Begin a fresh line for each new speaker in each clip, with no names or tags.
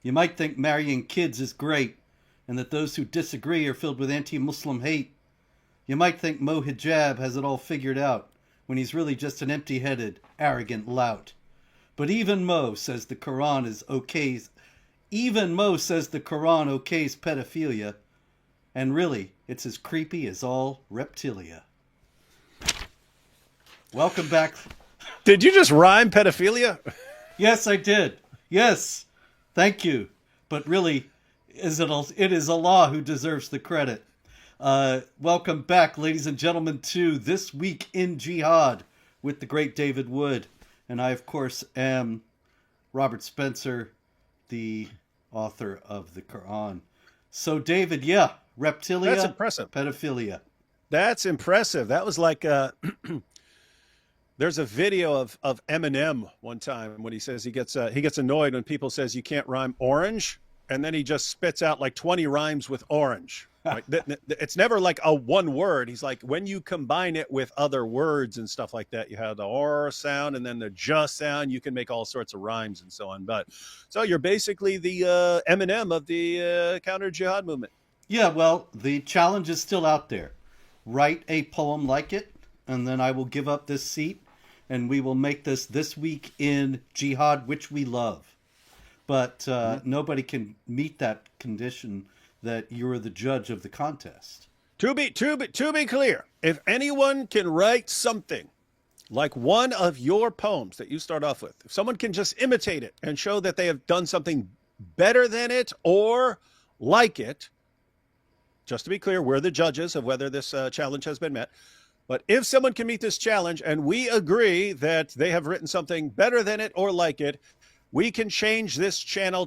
You might think marrying kids is great, and that those who disagree are filled with anti-Muslim hate. You might think Mo Hijab has it all figured out, when he's really just an empty-headed, arrogant lout. But even Mo says the Quran okays pedophilia, and really, it's as creepy as all reptilia. Welcome back.
Did you just rhyme pedophilia?
Yes, I did. Yes, thank you. But really, it is Allah who deserves the credit. Welcome back, ladies and gentlemen, to This Week in Jihad with the great David Wood. And I, of course, am Robert Spencer, the author of the Quran. So, David, yeah, reptilia,
that's impressive.
Pedophilia.
That's impressive. That was like there's a video of Eminem one time when he says he gets annoyed when people says you can't rhyme orange, and then he just spits out like 20 rhymes with orange. Like, it's never like a one word. He's like, when you combine it with other words and stuff like that, you have the or sound and then the just sound. You can make all sorts of rhymes and so on. But so you're basically the Eminem of the counter jihad movement.
Yeah, well, the challenge is still out there. Write a poem like it, and then I will give up this seat, and we will make this week in Jihad, which we love. But nobody can meet that condition that you're the judge of the contest.
To be clear, if anyone can write something like one of your poems that you start off with, if someone can just imitate it and show that they have done something better than it or like it, just to be clear, we're the judges of whether this challenge has been met. But if someone can meet this challenge and we agree that they have written something better than it or like it, we can change this show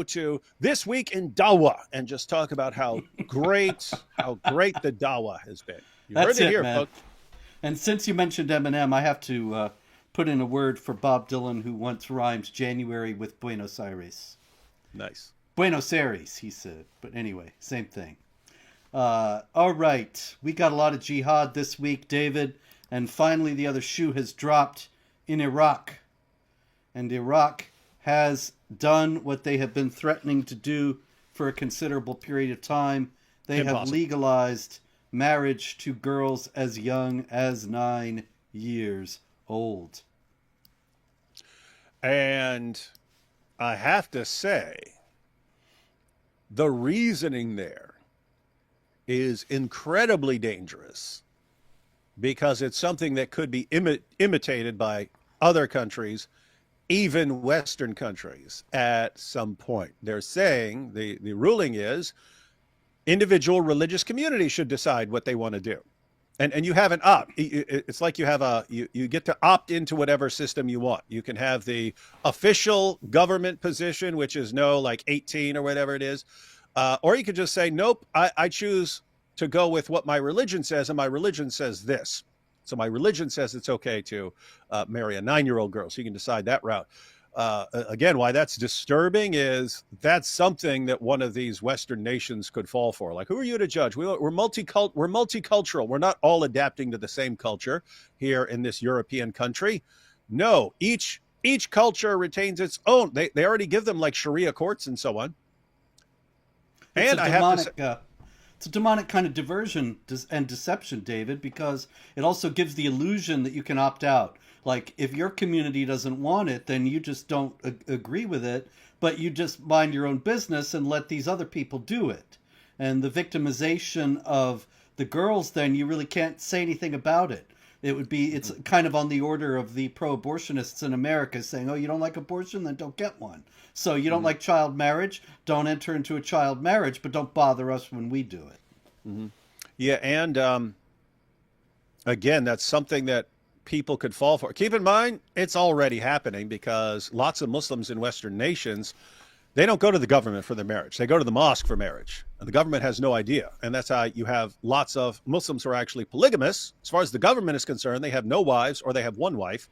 to This Week in Dawah and just talk about how great the Dawah has been. You
That's
heard it here,
man.
folks.
And since you mentioned Eminem, I have to put in a word for Bob Dylan, who once rhymed January with Buenos Aires.
Nice.
Buenos Aires, he said. But anyway, same thing. All right. We got a lot of jihad this week, David. And finally, the other shoe has dropped in Iraq. And Iraq has done what they have been threatening to do for a considerable period of time. They have legalized marriage to girls as young as 9 years old.
And I have to say, the reasoning there is incredibly dangerous because it's something that could be imitated by other countries, even Western countries at some point. They're saying the ruling is individual religious communities should decide what they want to do. And you have an opt. It's like you have you get to opt into whatever system you want. You can have the official government position, which is no, like 18 or whatever it is. Or you could just say, nope, I choose to go with what my religion says, and my religion says this. So my religion says it's okay to marry a 9-year-old girl. So you can decide that route. Again, why that's disturbing is that's something that one of these Western nations could fall for. Like, who are you to judge? We're multicultural. We're not all adapting to the same culture here in this European country. No, each culture retains its own. They already give them like Sharia courts and so on.
And I have to say, it's a demonic kind of diversion and deception, David, because it also gives the illusion that you can opt out. Like, if your community doesn't want it, then you just don't agree with it, but you just mind your own business and let these other people do it. And the victimization of the girls, then you really can't say anything about it. It's kind of on the order of the pro-abortionists in America saying, oh, you don't like abortion? Then don't get one. So you don't like child marriage? Don't enter into a child marriage, but don't bother us when we do it.
Yeah, and again, that's something that people could fall for. Keep in mind, it's already happening because lots of Muslims in Western nations, they don't go to the government for their marriage. They go to the mosque for marriage. And the government has no idea. And that's how you have lots of Muslims who are actually polygamous. As far as the government is concerned, they have no wives or they have one wife.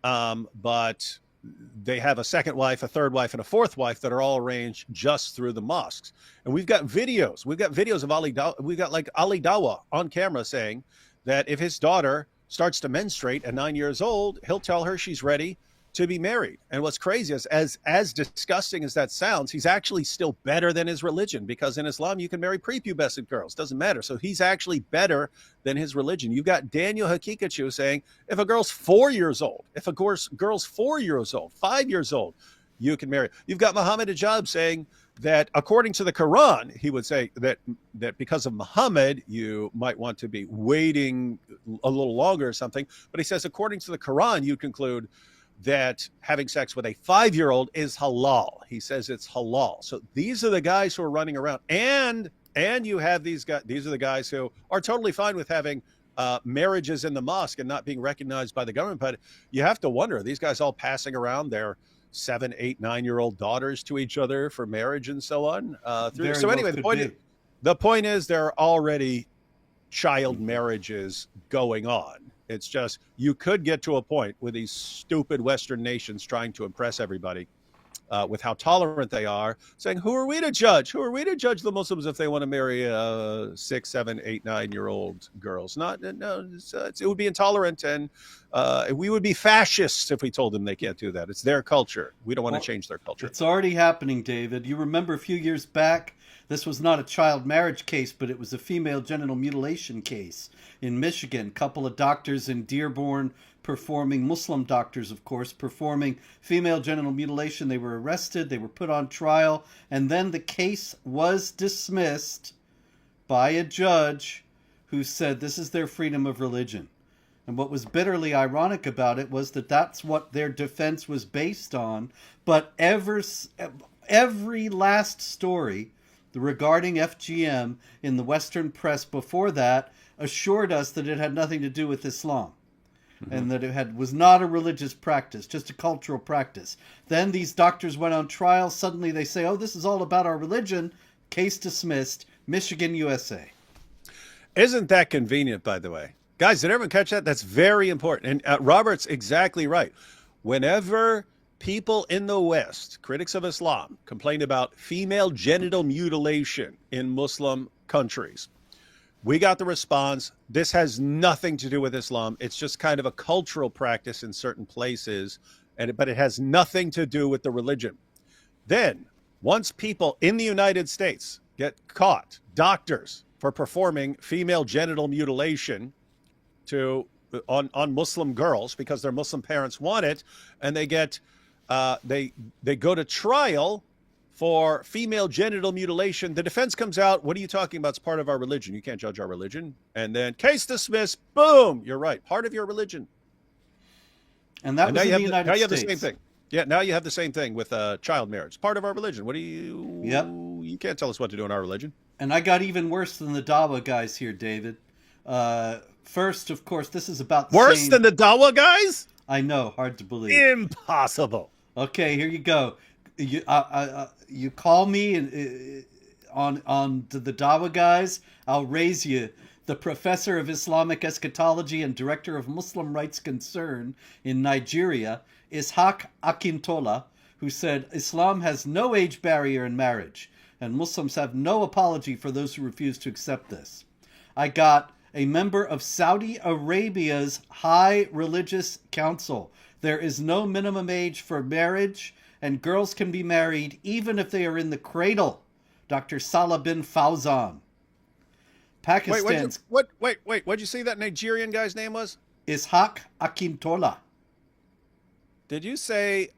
But they have a second wife, a third wife, and a fourth wife that are all arranged just through the mosques. And we've got videos. We've got videos of Ali Dawah on camera saying that if his daughter starts to menstruate at 9 years old, he'll tell her she's ready to be married. And what's crazy is, as disgusting as that sounds, he's actually still better than his religion, because in Islam you can marry prepubescent girls. Doesn't matter. So he's actually better than his religion. You've got Daniel Hakikachu saying if a girl's 4 years old, if a girl's 4 years old, 5 years old, you can marry. You've got Muhammad Hijab saying that according to the Quran, he would say that because of Muhammad, you might want to be waiting a little longer or something. But he says, according to the Quran, you conclude that having sex with a 5-year-old is halal. He says it's halal. So these are the guys who are running around. And you have these guys, these are the guys who are totally fine with having marriages in the mosque and not being recognized by the government. But you have to wonder, are these guys all passing around their 7, 8, 9-year-old daughters to each other for marriage and so on? So anyway, the point is there are already child marriages going on. It's just, you could get to a point with these stupid Western nations trying to impress everybody with how tolerant they are, saying, who are we to judge? Who are we to judge the Muslims if they want to marry 6, 7, 8, 9-year-old girls? It would be intolerant, and we would be fascists if we told them they can't do that. It's their culture. We don't want to change their culture.
It's already happening, David. You remember a few years back, this was not a child marriage case, but it was a female genital mutilation case in Michigan. A couple of doctors in Dearborn performing, Muslim doctors, of course, performing female genital mutilation. They were arrested. They were put on trial. And then the case was dismissed by a judge who said this is their freedom of religion. And what was bitterly ironic about it was that that's what their defense was based on. But every last story regarding FGM in the Western press before that assured us that it had nothing to do with Islam, and that it was not a religious practice, just a cultural practice. Then these doctors went on trial. Suddenly they say, oh, this is all about our religion. Case dismissed. Michigan, USA.
Isn't that convenient, by the way? Guys, did everyone catch that? That's very important. And Robert's exactly right. Whenever people in the West, critics of Islam, complain about female genital mutilation in Muslim countries, we got the response, this has nothing to do with Islam. It's just kind of a cultural practice in certain places, but it has nothing to do with the religion. Then, once people in the United States get caught, doctors, for performing female genital mutilation on Muslim girls because their Muslim parents want it, and they get they go to trial for female genital mutilation, the defense comes out, what are you talking about? It's part of our religion. You can't judge our religion. And then case dismissed, boom, you're right, part of your religion.
And that was in the United States.
Now you have the same thing. Yeah, now you have the same thing with child marriage. Part of our religion. What do you...
Yep.
You can't tell us what to do in our religion.
And I got even worse than the Dawa guys here, David. First, of course, this is about the
Worse than the Dawa guys?
I know, hard to believe.
Impossible.
Okay, here you go. You call me on the Dawa guys, I'll raise you. The professor of Islamic eschatology and director of Muslim Rights Concern in Nigeria, Ishaq Akintola, who said Islam has no age barrier in marriage, and Muslims have no apology for those who refuse to accept this. I got a member of Saudi Arabia's High Religious Council. There is no minimum age for marriage, and girls can be married even if they are in the cradle. Dr. Salah bin Fawzan. Pakistan's...
Wait, what'd you say that Nigerian guy's name was?
Ishaq Akintola.
Did you say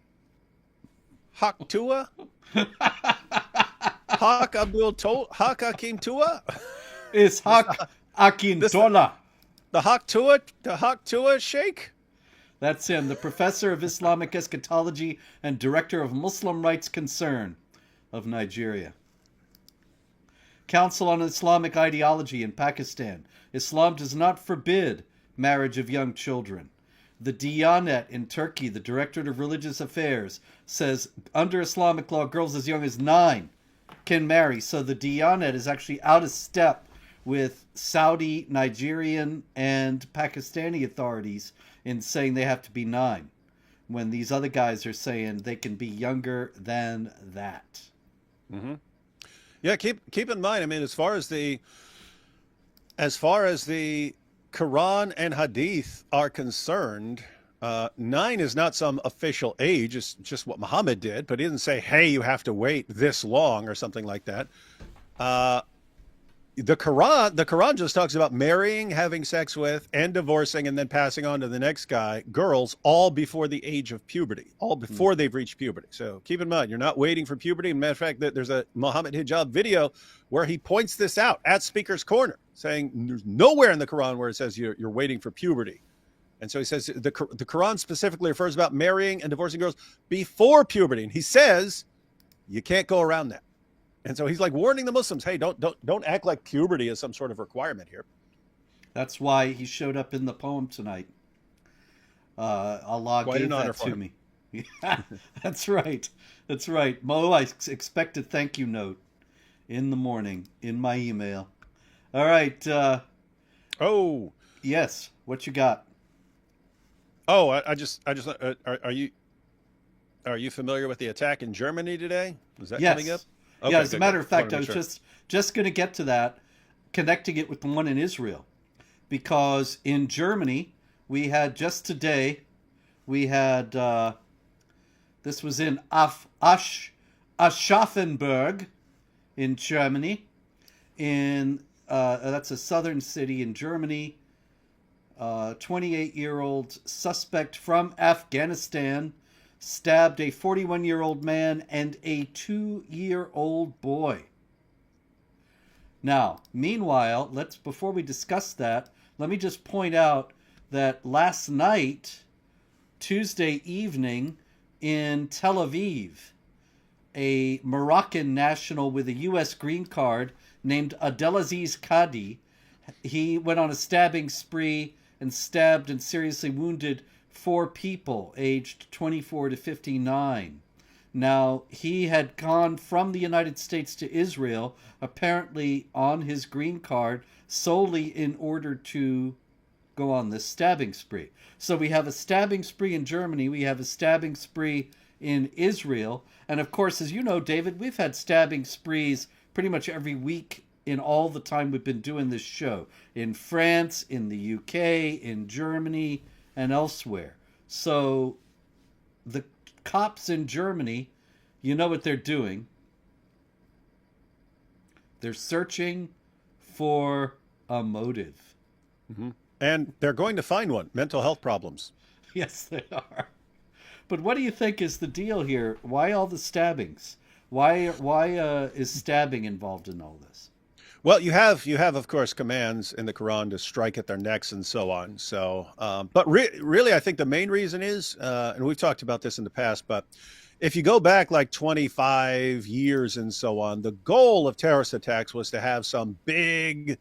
Haq Tua? Haq Akim Tua?
Ishaq Akintola.
The Haq Tua Sheikh?
That's him, the professor of Islamic eschatology and director of Muslim Rights Concern of Nigeria. Council on Islamic Ideology in Pakistan. Islam does not forbid marriage of young children. The Diyanet in Turkey, the Directorate of Religious Affairs, says under Islamic law, girls as young as 9 can marry. So the Diyanet is actually out of step with Saudi, Nigerian, and Pakistani authorities in saying they have to be 9, when these other guys are saying they can be younger than that.
Mm-hmm. Yeah, keep in mind, I mean, as far as the Quran and Hadith are concerned, 9 is not some official age. It's just what Muhammad did, but he didn't say, hey, you have to wait this long or something like that. The Quran just talks about marrying, having sex with, and divorcing, and then passing on to the next guy, girls, all before the age of puberty, all before they've reached puberty. So keep in mind, you're not waiting for puberty. Matter of fact, there's a Muhammad Hijab video where he points this out at Speaker's Corner, saying there's nowhere in the Quran where it says you're waiting for puberty. And so he says the Quran specifically refers about marrying and divorcing girls before puberty. And he says you can't go around that. And so he's like warning the Muslims, hey, don't act like puberty is some sort of requirement here.
That's why he showed up in the poem tonight. Allah gave that to me. Yeah, that's right. That's right. Mo, I expect a thank you note in the morning in my email. All right.
Oh.
Yes. What you got?
Oh, I just are you familiar with the attack in Germany today? Is that coming up?
Okay, yeah, as a matter of fact, I was just going to get to that, connecting it with the one in Israel. Because in Germany, we had just today, we had, this was in Aschaffenburg in Germany. That's a southern city in Germany. 28-year-old suspect from Afghanistan stabbed a 41-year-old man and a 2-year-old boy. Now, meanwhile, before we discuss that, let me just point out that last night, Tuesday evening, in Tel Aviv, a Moroccan national with a U.S. green card named Abdelaziz Kadi, he went on a stabbing spree and stabbed and seriously wounded 4 people aged 24 to 59. Now, he had gone from the United States to Israel, apparently on his green card, solely in order to go on this stabbing spree. So we have a stabbing spree in Germany, we have a stabbing spree in Israel, and of course, as you know, David, we've had stabbing sprees pretty much every week in all the time we've been doing this show. In France, in the UK, in Germany, and elsewhere. So the cops in Germany, you know what they're doing. They're searching for a motive.
Mm-hmm. And they're going to find one. Mental health problems.
Yes, they are. But what do you think is the deal here? Why all the stabbings? Why is stabbing involved in all this?
Well, you have, of course, commands in the Quran to strike at their necks and so on. So, but really, I think the main reason is, and we've talked about this in the past, but if you go back like 25 years and so on, the goal of terrorist attacks was to have some big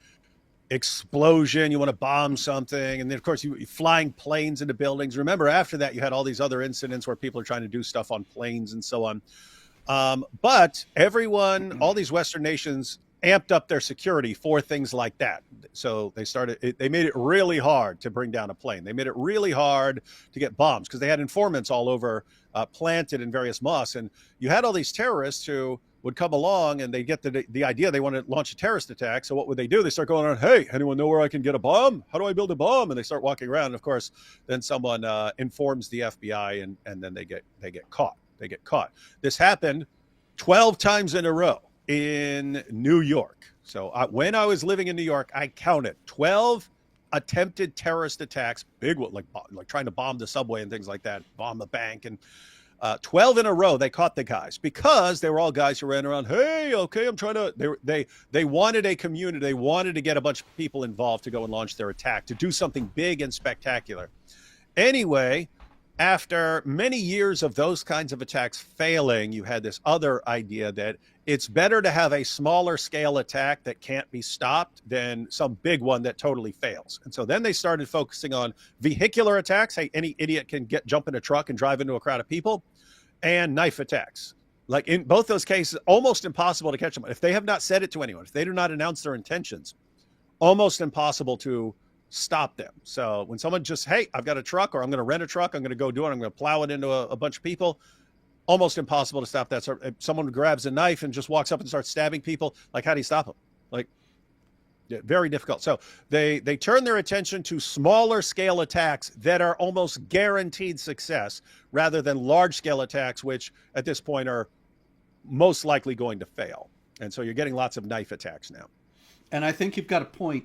explosion. You want to bomb something. And then, of course, you flying planes into buildings. Remember, after that, you had all these other incidents where people are trying to do stuff on planes and so on. But everyone, all these Western nations amped up their security for things like that. So they made it really hard to bring down a plane. They made it really hard to get bombs because they had informants all over planted in various mosques. And you had all these terrorists who would come along and they get the idea they want to launch a terrorist attack. So what would they do? They start going around, hey, anyone know where I can get a bomb? How do I build a bomb? And they start walking around. And of course, then someone informs the FBI and then they get caught. They get caught. This happened 12 times in a row in New York. So when I was living in New York, I counted 12 attempted terrorist attacks, big one, like trying to bomb the subway and things like that, bomb a bank, and 12 in a row. They caught the guys because they were all guys who ran around. Hey, okay, I'm trying to. They wanted a community. They wanted to get a bunch of people involved to go and launch their attack, to do something big and spectacular. Anyway, after many years of those kinds of attacks failing, you had this other idea that it's better to have a smaller scale attack that can't be stopped than some big one that totally fails. And so then they started focusing on vehicular attacks. Hey, any idiot can jump in a truck and drive into a crowd of people, and knife attacks. Like in both those cases, almost impossible to catch them. If they have not said it to anyone, if they do not announce their intentions, almost impossible to stop them. So when someone just, hey, I've got a truck, or I'm going to rent a truck, I'm going to go do it, I'm going to plow it into a bunch of people, almost impossible to stop that. So if someone grabs a knife and just walks up and starts stabbing people, like, how do you stop them? Like, Yeah, very difficult. So they turn their attention to smaller scale attacks that are almost guaranteed success rather than large scale attacks, which at this point are most likely going to fail. And so you're getting lots of knife attacks now.
And I think you've got a point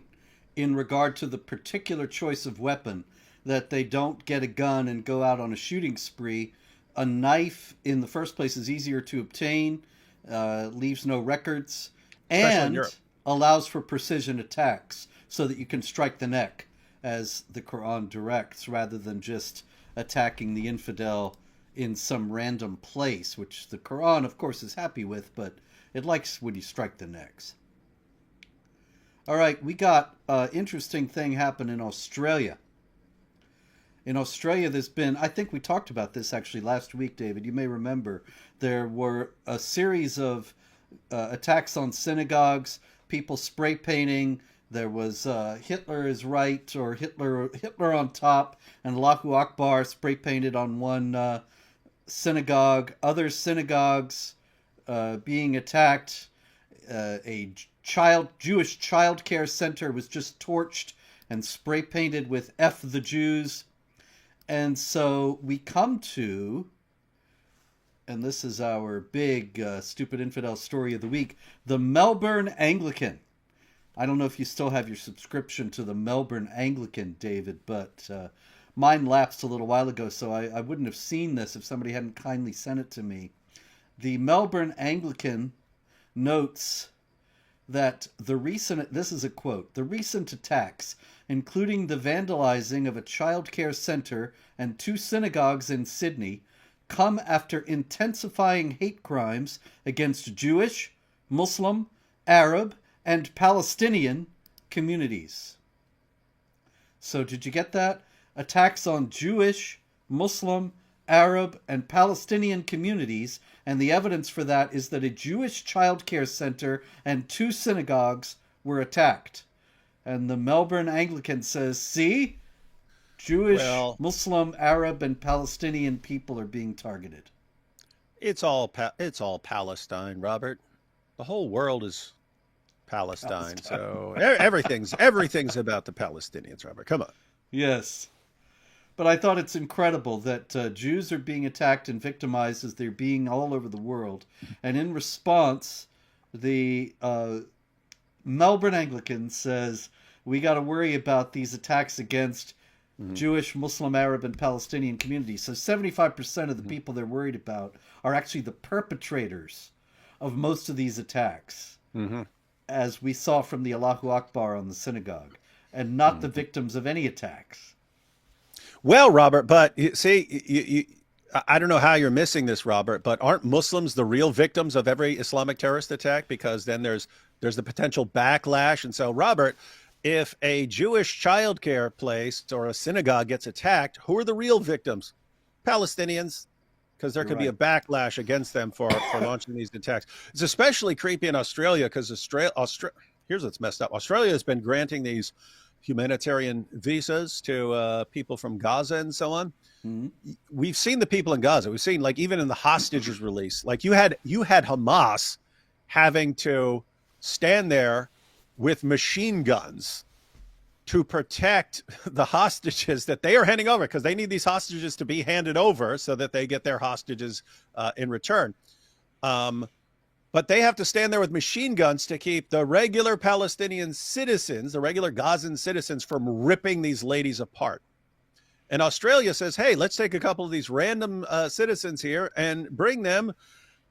in regard to the particular choice of weapon, that they don't get a gun and go out on a shooting spree. A knife, in the first place, is easier to obtain, leaves no records, and allows for precision attacks so that you can strike the neck, as the Quran directs, rather than just attacking the infidel in some random place, which the Quran, of course, is happy with, but it likes when you strike the necks. All right, we got an interesting thing happen in Australia. In Australia, there's been, I think we talked about this actually last week, David. You may remember there were a series of attacks on synagogues, people spray painting. There was Hitler is right, or Hitler on top, and Allahu Akbar spray painted on one synagogue. Other synagogues being attacked. A Jewish child care center was just torched and spray painted with F the Jews. And so we come to, and this is our big stupid infidel story of the week, the Melbourne Anglican. I don't know if you still have your subscription to the Melbourne Anglican, David, but mine lapsed a little while ago, so I wouldn't have seen this if somebody hadn't kindly sent it to me. The Melbourne Anglican notes that this is a quote, the recent attacks, including the vandalizing of a childcare center and 2 synagogues in Sydney, come after intensifying hate crimes against Jewish, Muslim, Arab, and Palestinian communities. So did you get that? Attacks on Jewish, Muslim, Arab, and Palestinian communities, and the evidence for that is that a Jewish childcare center and 2 synagogues were attacked. And the Melbourne Anglican says, see, Jewish, Muslim, Arab, and Palestinian people are being targeted.
It's all Palestine, Robert. The whole world is Palestine. So everything's about the Palestinians, Robert. Come on.
Yes. But I thought it's incredible that Jews are being attacked and victimized as they're being all over the world. And in response, the Melbourne Anglican says, we got to worry about these attacks against Jewish, Muslim, Arab, and Palestinian communities. So 75% of the people they're worried about are actually the perpetrators of most of these attacks, as we saw from the Allahu Akbar on the synagogue, and not the victims of any attacks.
Well, Robert, but see, I don't know how you're missing this, Robert, but aren't Muslims the real victims of every Islamic terrorist attack? Because then there's the potential backlash. And so, Robert, if a Jewish childcare place or a synagogue gets attacked, who are the real victims? Palestinians, because there could be a backlash against them for launching these attacks. It's especially creepy in Australia because here's what's messed up. Australia has been granting these humanitarian visas to people from Gaza and so on. We've seen the people in Gaza. We've seen, like, even in the hostages release, like you had Hamas having to stand there with machine guns to protect the hostages that they are handing over, because they need these hostages to be handed over so that they get their hostages in return. But they have to stand there with machine guns to keep the regular Palestinian citizens, the regular Gazan citizens, from ripping these ladies apart. And Australia says, hey, let's take a couple of these random citizens here and bring them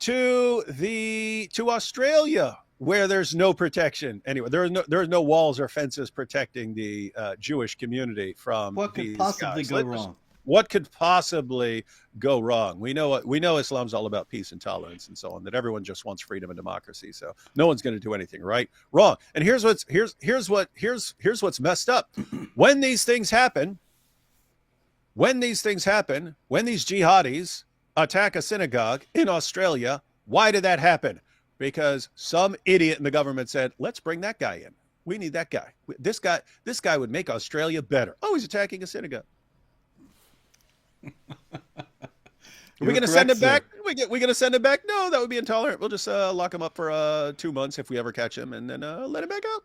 to Australia, where there's no protection. Anyway, there are no walls or fences protecting the Jewish community from
what could possibly go wrong?
What could possibly go wrong? We know Islam's all about peace and tolerance and so on, that everyone just wants freedom and democracy. So no one's going to do anything wrong. And here's what's messed up. When these things happen, when these jihadis attack a synagogue in Australia, why did that happen? Because some idiot in the government said, let's bring that guy in. We need that guy. This guy would make Australia better. Oh, he's attacking a synagogue. Are we going to send him back? We going to send him back? No, that would be intolerant. We'll just lock him up for 2 months if we ever catch him, and then let him back out.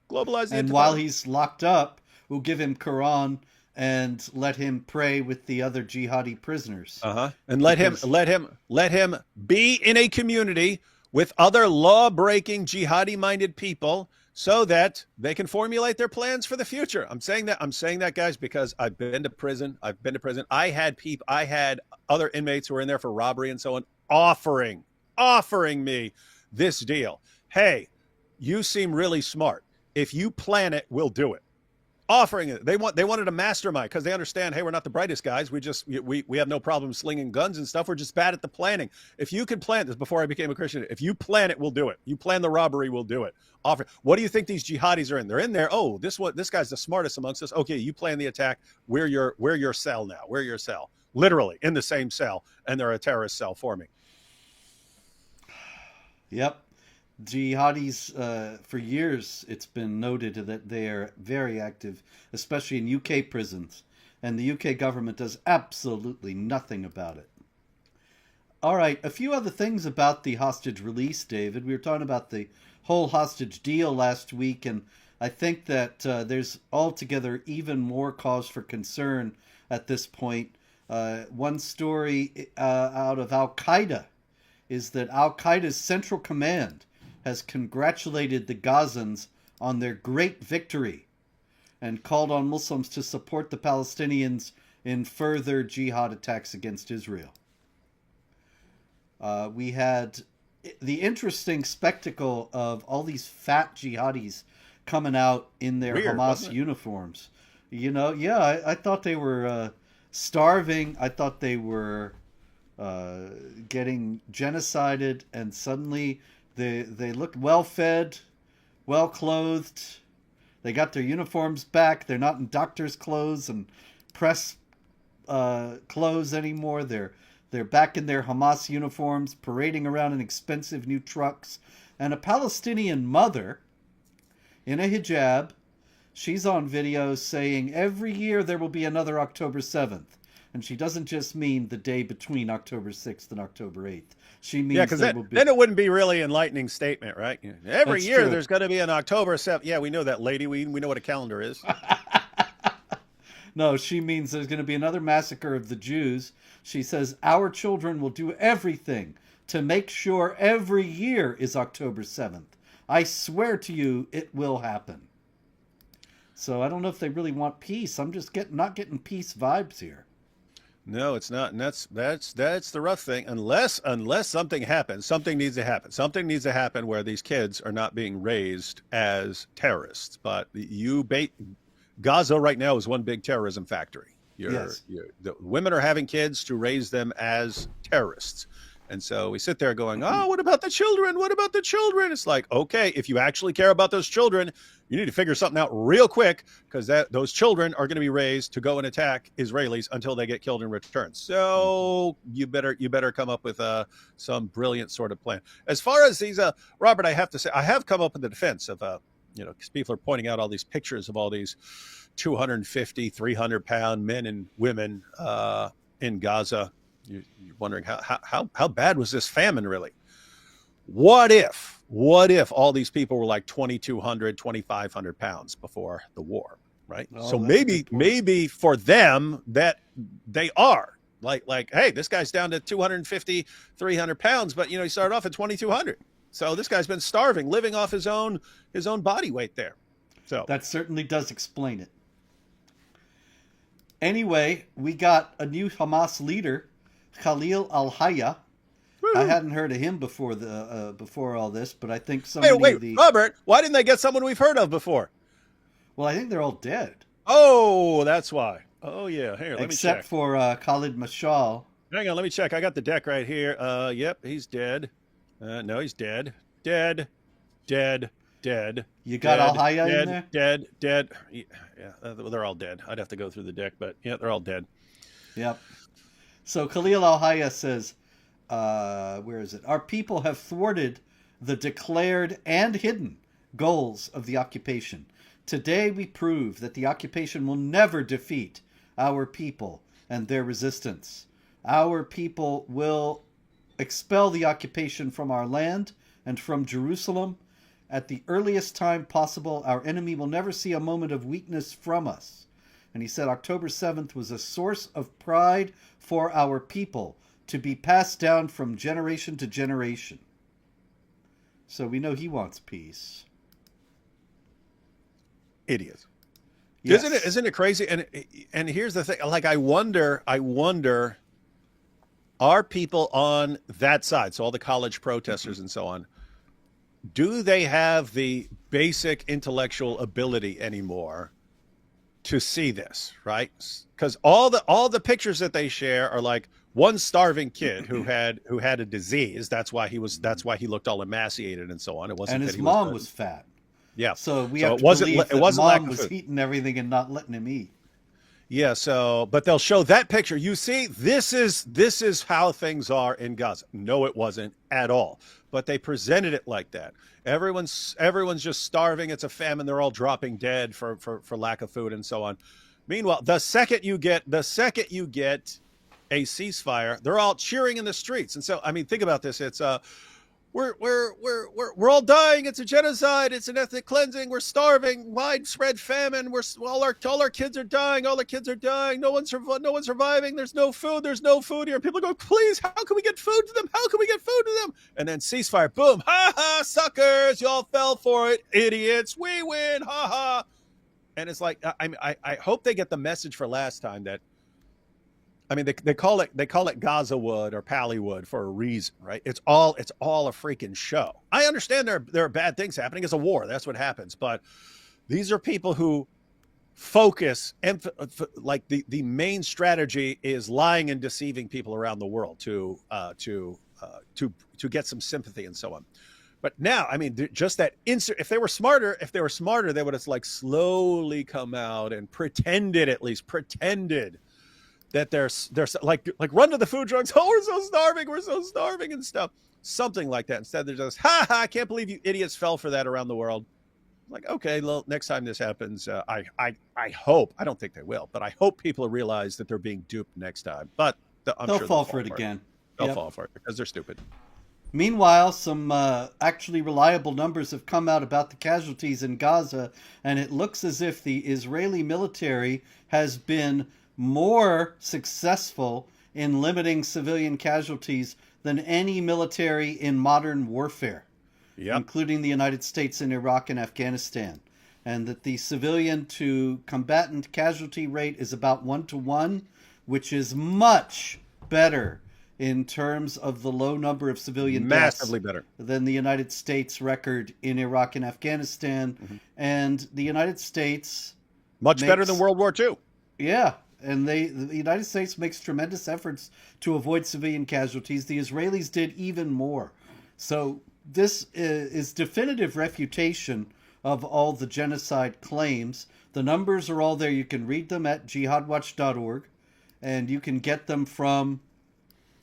Globalize the
And
intifada.
while he's locked up, we'll give him Quran and let him pray with the other jihadi prisoners.
And let him be in a community with other law-breaking jihadi-minded people so that they can formulate their plans for the future. I'm saying that, guys, because I've been to prison. I had other inmates who were in there for robbery and so on, offering me this deal. Hey, you seem really smart. If you plan it, we'll do it. Offering it. They wanted a mastermind because they understand, hey, we're not the brightest guys. We have no problem slinging guns and stuff. We're just bad at the planning. If you can plan this, before I became a Christian, if you plan it, we'll do it. You plan the robbery, we'll do it. What do you think these jihadis are in? They're in there. Oh, this guy's the smartest amongst us. Okay, you plan the attack. We're your cell now. We're your cell. Literally in the same cell, and they're a terrorist cell forming.
Yep. Jihadis, for years, it's been noted that they are very active, especially in UK prisons, and the UK government does absolutely nothing about it. All right, a few other things about the hostage release, David. We were talking about the whole hostage deal last week, and I think that there's altogether even more cause for concern at this point. One story out of Al-Qaeda is that Al-Qaeda's Central Command has congratulated the Gazans on their great victory and called on Muslims to support the Palestinians in further jihad attacks against Israel. We had the interesting spectacle of all these fat jihadis coming out in their Hamas uniforms. You know, yeah, I thought they were starving. I thought they were getting genocided, and suddenly they looked well-fed, well-clothed. They got their uniforms back. They're not in doctor's clothes and press clothes anymore. They're back in their Hamas uniforms, parading around in expensive new trucks. And a Palestinian mother in a hijab, she's on video saying every year there will be another October 7th. And she doesn't just mean the day between October 6th and October 8th. She means
because then it wouldn't be really an enlightening statement, right? Every year true. There's going to be an October 7th. Yeah, we know that, lady. We know what a calendar is.
No, she means there's going to be another massacre of the Jews. She says our children will do everything to make sure every year is October 7th. I swear to you, it will happen. So I don't know if they really want peace. I'm just not getting peace vibes here.
No, it's not, and that's the rough thing. Unless something happens, something needs to happen. Something needs to happen where these kids are not being raised as terrorists. But Gaza right now is one big terrorism factory. The women are having kids to raise them as terrorists. And so we sit there going, oh, what about the children? What about the children? It's like, okay, if you actually care about those children, you need to figure something out real quick, because those children are going to be raised to go and attack Israelis until they get killed in return. So you better come up with some brilliant sort of plan. As far as these, Robert, I have to say, I have come up in the defense of, because people are pointing out all these pictures of all these 250, 300-pound men and women in Gaza. You're wondering how bad was this famine really? What if all these people were like 2,200, 2,500 pounds before the war, right? Oh, so maybe for them that they are like, hey, this guy's down to 250, 300 pounds, but he started off at 2,200. So this guy's been starving, living off his own body weight there. So
that certainly does explain it. Anyway, we got a new Hamas leader, Khalil al-Hayya. I hadn't heard of him before all this, but I think
Robert, why didn't they get someone we've heard of before?
Well, I think they're all dead.
Oh, that's why. Oh, yeah. Here, let me check.
Except for Khalid Mashal.
Hang on, let me check. I got the deck right here. Yep, he's dead. No, he's dead. Dead.
You got al-Hayya in there?
Dead. Yeah, they're all dead. I'd have to go through the deck, but yeah, they're all dead.
Yep. So Khalil al-Hayya says, where is it? Our people have thwarted the declared and hidden goals of the occupation. Today we prove that the occupation will never defeat our people and their resistance. Our people will expel the occupation from our land and from Jerusalem, At the earliest time possible, our enemy will never see a moment of weakness from us. And he said October 7th was a source of pride for our people to be passed down from generation to generation. So we know he wants peace.
Idiots.
Yes.
Isn't it crazy? And here's the thing, like I wonder, are people on that side, so all the college protesters and so on, do they have the basic intellectual ability anymore to see this, right? Because all the pictures that they share are like one starving kid who had a disease. That's why he looked all emaciated and so on. It wasn't.
And
that
his
he
mom was fat.
Yeah.
So we have to believe that mom was eating everything and not letting him eat.
Yeah. So, but they'll show that picture. You see, this is how things are in Gaza. No, it wasn't at all. But they presented it like that. Everyone's just starving. It's a famine. They're all dropping dead for lack of food and so on. Meanwhile, the second you get a ceasefire, they're all cheering in the streets. And so, I mean, think about this. It's we're all dying. It's a genocide. It's an ethnic cleansing. We're starving. Widespread famine. All our kids are dying. All the kids are dying. No one's surviving. There's no food. There's no food here. People go, please, how can we get food to them? How can we get food to them? And then ceasefire. Boom. Ha ha. Suckers. Y'all fell for it. Idiots. We win. Ha ha. And it's like, I hope they get the message for last time that, I mean, they call it Gaza wood or Pallywood for a reason, right? It's all a freaking show. I understand there are bad things happening. It's a war. That's what happens. But these are people who focus and like the main strategy is lying and deceiving people around the world to get some sympathy and so on. But now, I mean, just that insert. If they were smarter, they would have like slowly come out and pretended that they're like run to the food trucks. Oh, we're so starving and stuff. Something like that. Instead, they're just, I can't believe you idiots fell for that around the world. Like, okay, well, next time this happens, I hope, I don't think they will, but I hope people realize that they're being duped next time. But
they'll fall for it again.
They'll fall for it because they're stupid.
Meanwhile, some actually reliable numbers have come out about the casualties in Gaza, and it looks as if the Israeli military has been more successful in limiting civilian casualties than any military in modern warfare, including the United States in Iraq and Afghanistan. And that the civilian to combatant casualty rate is about 1-to-1, which is much better in terms of the low number of civilian deaths.
Massively better
than the United States record in Iraq and Afghanistan. Mm-hmm. And the United States
much better than World War II.
Yeah. And the United States makes tremendous efforts to avoid civilian casualties. The Israelis did even more. So this is definitive refutation of all the genocide claims. The numbers are all there. You can read them at JihadWatch.org, and you can get them from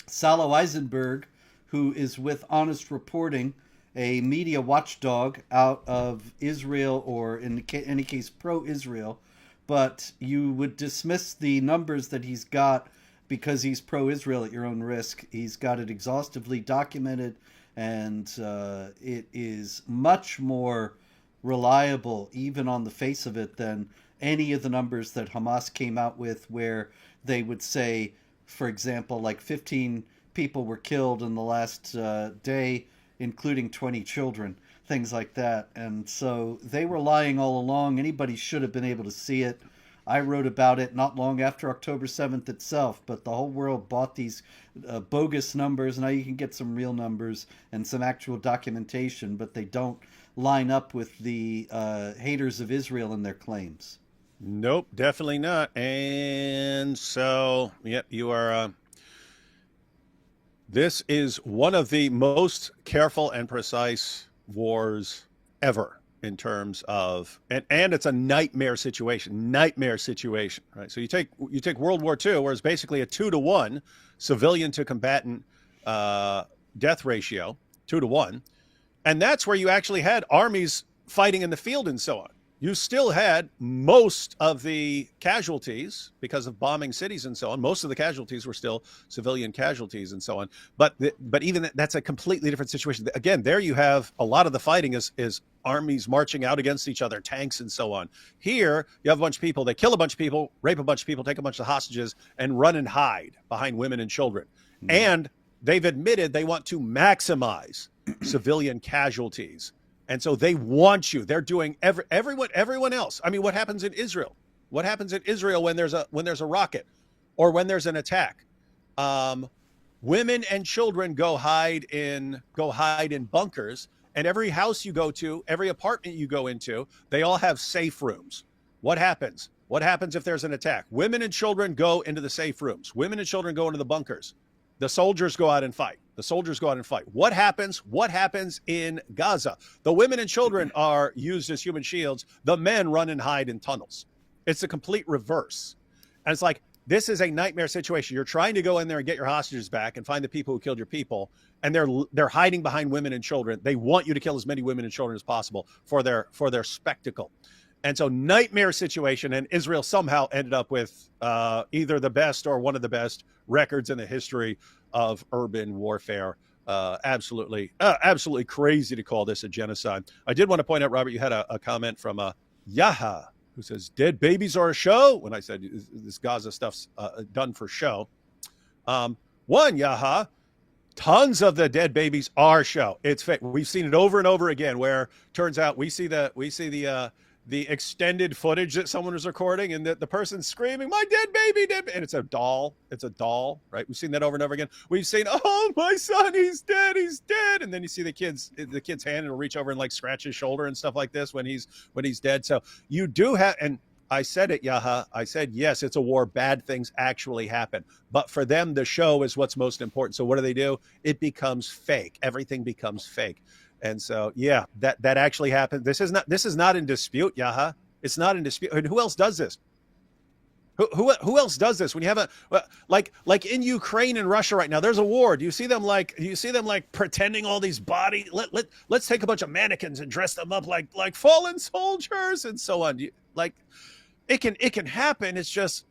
Salo Eisenberg, who is with Honest Reporting, a media watchdog out of Israel, or in any case pro-Israel. But you would dismiss the numbers that he's got because he's pro-Israel at your own risk. He's got it exhaustively documented, and it is much more reliable, even on the face of it, than any of the numbers that Hamas came out with, where they would say, for example, like 15 people were killed in the last day, including 20 children. Things like that. And so they were lying all along. Anybody should have been able to see it. I wrote about it not long after October 7th itself, but the whole world bought these bogus numbers. Now you can get some real numbers and some actual documentation, but they don't line up with the haters of Israel and their claims.
Nope, definitely not. And so, yep, you are... this is one of the most careful and precise wars ever in terms of, and it's a nightmare situation, right? So you take World War II, where it's basically a 2-to-1 civilian to combatant death ratio, 2-to-1, and that's where you actually had armies fighting in the field and so on. you still had most of the casualties because of bombing cities and so on. Most of the casualties were still civilian casualties and so on. But even that's a completely different situation. Again, there you have a lot of the fighting is armies marching out against each other, tanks and so on. Here, you have a bunch of people. They kill a bunch of people, rape a bunch of people, take a bunch of hostages, and run and hide behind women and children. Mm-hmm. And they've admitted they want to maximize civilian casualties. And so they want you. They're doing everyone else. I mean, what happens in Israel? What happens in Israel when there's a rocket or when there's an attack? Women and children go hide in bunkers. And every house you go to, every apartment you go into, they all have safe rooms. What happens? What happens if there's an attack? Women and children go into the safe rooms. Women and children go into the bunkers. The soldiers go out and fight. What happens? What happens in Gaza? The women and children are used as human shields. The men run and hide in tunnels. It's a complete reverse. And it's like, this is a nightmare situation. You're trying to go in there and get your hostages back and find the people who killed your people. And they're hiding behind women and children. They want you to kill as many women and children as possible for their spectacle. And so nightmare situation. And Israel somehow ended up with either the best or one of the best records in the history of urban warfare. Absolutely crazy to call this a genocide. I did want to point out, Robert, you had a comment from Yaha, who says, dead babies are a show. When I said this Gaza stuff's done for show. Yaha, tons of the dead babies are show. It's fake. We've seen it over and over again, where turns out we see the extended footage that someone was recording, and the person's screaming, "My dead baby, dead," and it's a doll. It's a doll, right? We've seen that over and over again. We've seen, "Oh, my son, he's dead, and then you see the kid's hand, and it'll reach over and like scratch his shoulder and stuff like this when he's dead. So you do have, and I said it, Yaha. I said, yes, it's a war. Bad things actually happen, but for them, the show is what's most important. So what do? It becomes fake. Everything becomes fake. And so, yeah, that actually happened. This is not in dispute, Yaha. It's not in dispute. And who else does this? Who else does this? When you have like in Ukraine and Russia right now, there's a war. Do you see them like pretending all these bodies? Let's take a bunch of mannequins and dress them up like fallen soldiers and so on. It can happen. It's just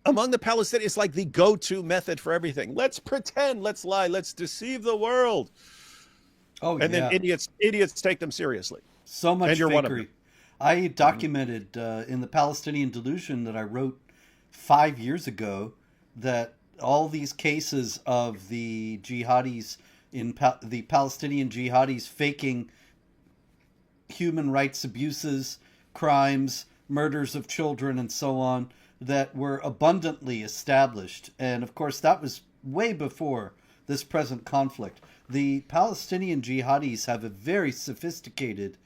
among the Palestinians, it's like the go-to method for everything. Let's pretend. Let's lie. Let's deceive the world. Oh, and then idiots take them seriously.
So much fakery. I documented in the Palestinian Delusion that I wrote 5 years ago that all these cases of the jihadis the Palestinian jihadis faking human rights abuses, crimes, murders of children, and so on, that were abundantly established. And of course, that was way before this present conflict. The Palestinian jihadis have a very sophisticated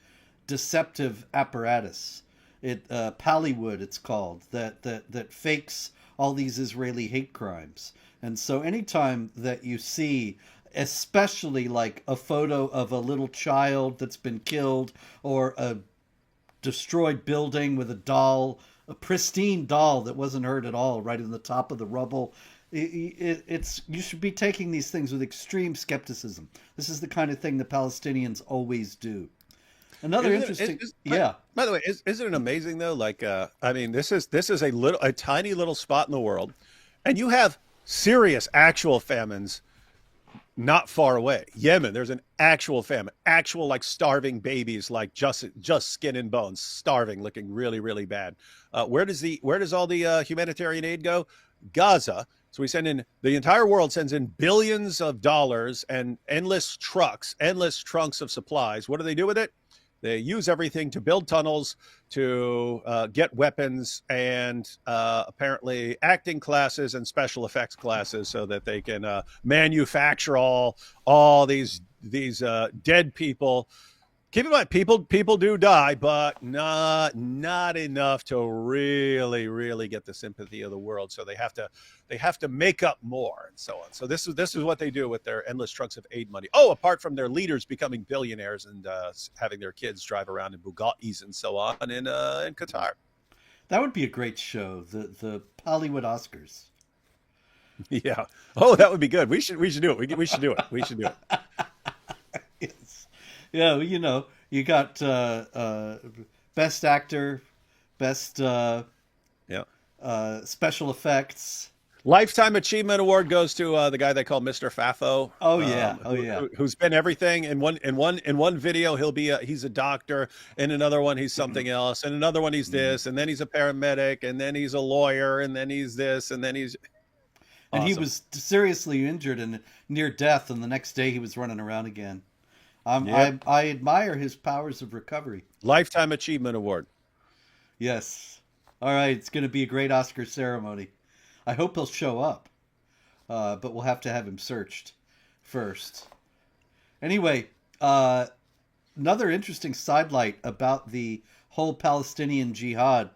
deceptive apparatus. Pallywood, it's called, that fakes all these Israeli hate crimes. And so anytime that you see, especially like a photo of a little child that's been killed, or a destroyed building with a pristine doll that wasn't hurt at all, right in the top of the rubble, you should be taking these things with extreme skepticism. This is the kind of thing the Palestinians always do. Another interesting, yeah.
By the way, isn't it amazing though? Like, I mean, this is a tiny little spot in the world, and you have serious, actual famines not far away. Yemen, there's an actual famine, actual like starving babies, like just skin and bones, starving, looking really, really bad. Where does all the humanitarian aid go? Gaza. So the entire world sends in billions of dollars and endless trunks of supplies. What do they do with it? They use everything to build tunnels, to get weapons, and apparently acting classes and special effects classes, so that they can manufacture all these dead people. Keep in mind, people do die, but not enough to really get the sympathy of the world. So they have to make up more and so on. So this is what they do with their endless trunks of aid money. Oh, apart from their leaders becoming billionaires and having their kids drive around in Bugattis and so on in Qatar.
That would be a great show, the Hollywood Oscars.
Yeah. Oh, that would be good. We should do it. We should do it.
Yes. Yeah, you got Best actor, best
Yeah.
special effects.
Lifetime Achievement Award goes to the guy they call Mr. Fafo.
Oh yeah, oh yeah.
Who's been everything. In one video, he's a doctor. In another one, he's something else. In another one, he's this. And then he's a paramedic. And then he's a lawyer. And then he's this. And then he's
And he
awesome.
was seriously injured and near death, and the next day he was running around again.
Yep.
I admire his powers of recovery.
Lifetime Achievement Award.
Yes. All right, it's going to be a great Oscar ceremony. I hope he'll show up, but we'll have to have him searched first. Anyway, another interesting sidelight about the whole Palestinian Jihad